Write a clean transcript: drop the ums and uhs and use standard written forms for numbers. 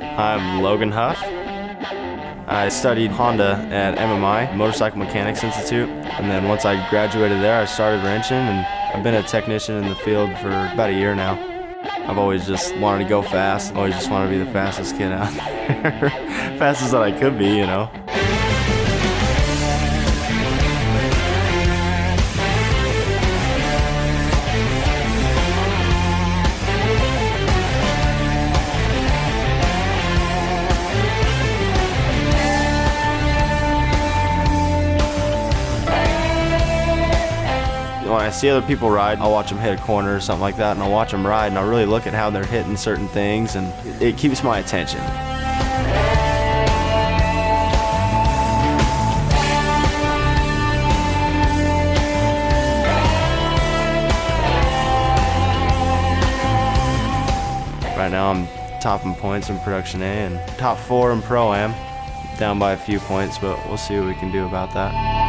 I'm Logan Huff. I studied Honda at MMI, Motorcycle Mechanics Institute, and then once I graduated there, I started wrenching, and I've been a technician in the field for about a year now. I've always just wanted to go fast, always just wanted to be the fastest kid out there. Fastest that I could be, you know. When I see other people ride, I'll watch them hit a corner or something like that, and I'll watch them ride, and I'll really look at how they're hitting certain things, and it keeps my attention. Right now I'm top in points in Production A and top 4 in Pro-Am, down by a few points, but we'll see what we can do about that.